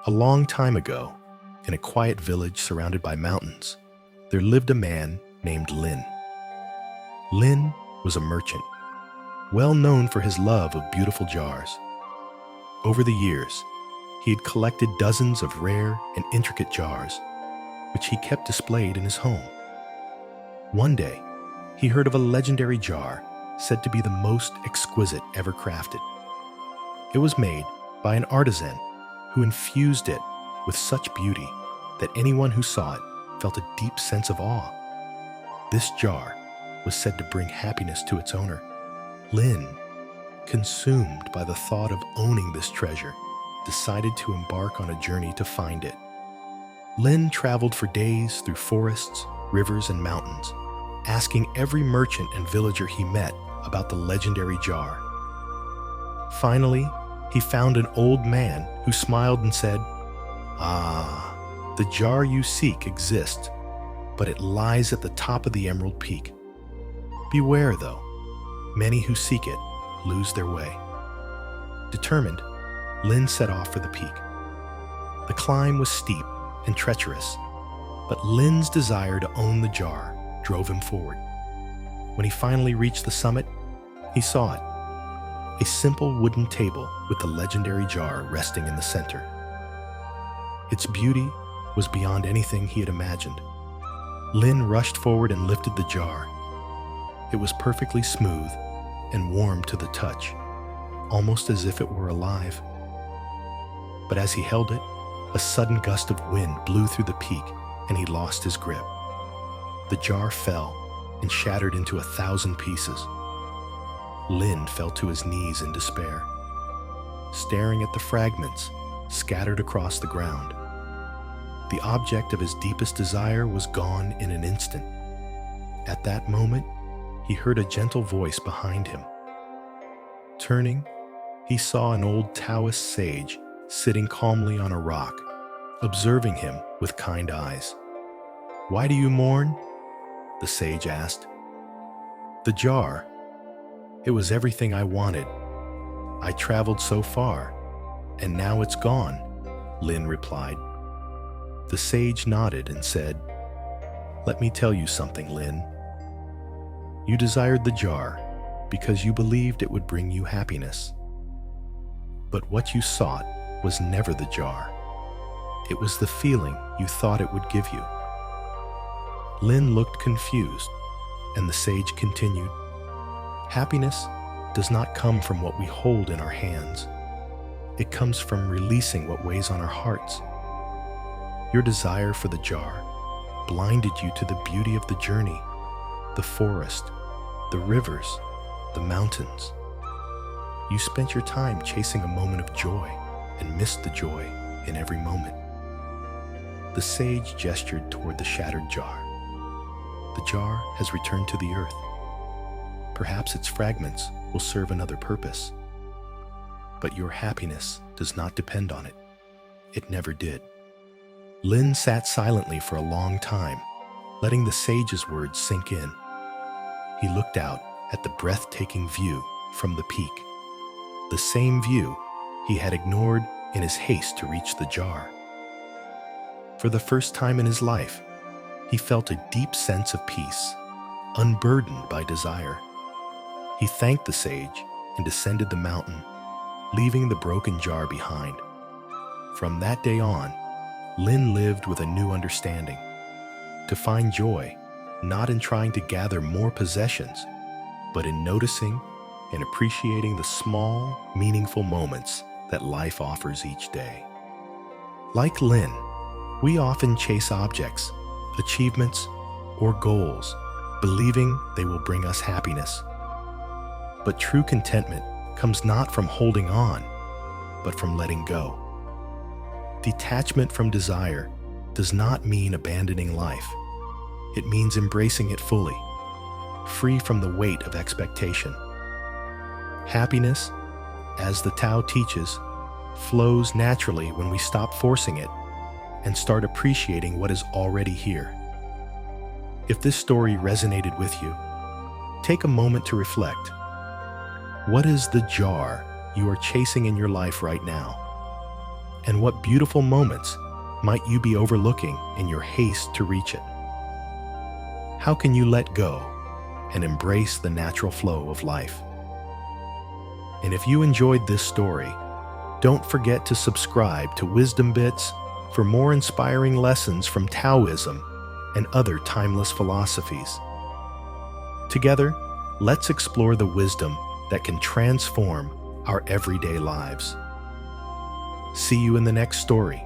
A long time ago, in a quiet village surrounded by mountains, there lived a man named Lin. Lin was a merchant, well known for his love of beautiful jars. Over the years, he had collected dozens of rare and intricate jars, which he kept displayed in his home. One day, he heard of a legendary jar said to be the most exquisite ever crafted. It was made by an artisan who infused it with such beauty that anyone who saw it felt a deep sense of awe. This jar was said to bring happiness to its owner. Lin, consumed by the thought of owning this treasure, decided to embark on a journey to find it. Lin traveled for days through forests, rivers, and mountains, asking every merchant and villager he met about the legendary jar. Finally, he found an old man who smiled and said, "Ah, the jar you seek exists, but it lies at the top of the Emerald Peak. Beware, though. Many who seek it lose their way." Determined, Lin set off for the peak. The climb was steep and treacherous, but Lin's desire to own the jar drove him forward. When he finally reached the summit, he saw it. A simple wooden table with the legendary jar resting in the center. Its beauty was beyond anything he had imagined. Lin rushed forward and lifted the jar. It was perfectly smooth and warm to the touch, almost as if it were alive. But as he held it, a sudden gust of wind blew through the peak and he lost his grip. The jar fell and shattered into 1,000 pieces. Lin fell to his knees in despair, staring at the fragments scattered across the ground. The object of his deepest desire was gone in an instant. At that moment, he heard a gentle voice behind him. Turning, he saw an old Taoist sage sitting calmly on a rock, observing him with kind eyes. "Why do you mourn?" the sage asked. "The jar. It was everything I wanted. I traveled so far, and now it's gone," Lin replied. The sage nodded and said, "Let me tell you something, Lin. You desired the jar because you believed it would bring you happiness. But what you sought was never the jar. It was the feeling you thought it would give you." Lin looked confused, and the sage continued, "Happiness does not come from what we hold in our hands. It comes from releasing what weighs on our hearts. Your desire for the jar blinded you to the beauty of the journey, the forest, the rivers, the mountains. You spent your time chasing a moment of joy and missed the joy in every moment." The sage gestured toward the shattered jar. "The jar has returned to the earth. Perhaps its fragments will serve another purpose. But your happiness does not depend on it. It never did." Lin sat silently for a long time, letting the sage's words sink in. He looked out at the breathtaking view from the peak, the same view he had ignored in his haste to reach the jar. For the first time in his life, he felt a deep sense of peace, unburdened by desire. He thanked the sage and descended the mountain, leaving the broken jar behind. From that day on, Lin lived with a new understanding: to find joy not in trying to gather more possessions, but in noticing and appreciating the small, meaningful moments that life offers each day. Like Lin, we often chase objects, achievements, or goals, believing they will bring us happiness. But true contentment comes not from holding on, but from letting go. Detachment from desire does not mean abandoning life. It means embracing it fully, free from the weight of expectation. Happiness, as the Tao teaches, flows naturally when we stop forcing it and start appreciating what is already here. If this story resonated with you, take a moment to reflect. What is the jar you are chasing in your life right now? And what beautiful moments might you be overlooking in your haste to reach it? How can you let go and embrace the natural flow of life? And if you enjoyed this story, don't forget to subscribe to Wisdom Bits for more inspiring lessons from Taoism and other timeless philosophies. Together, let's explore the wisdom that can transform our everyday lives. See you in the next story.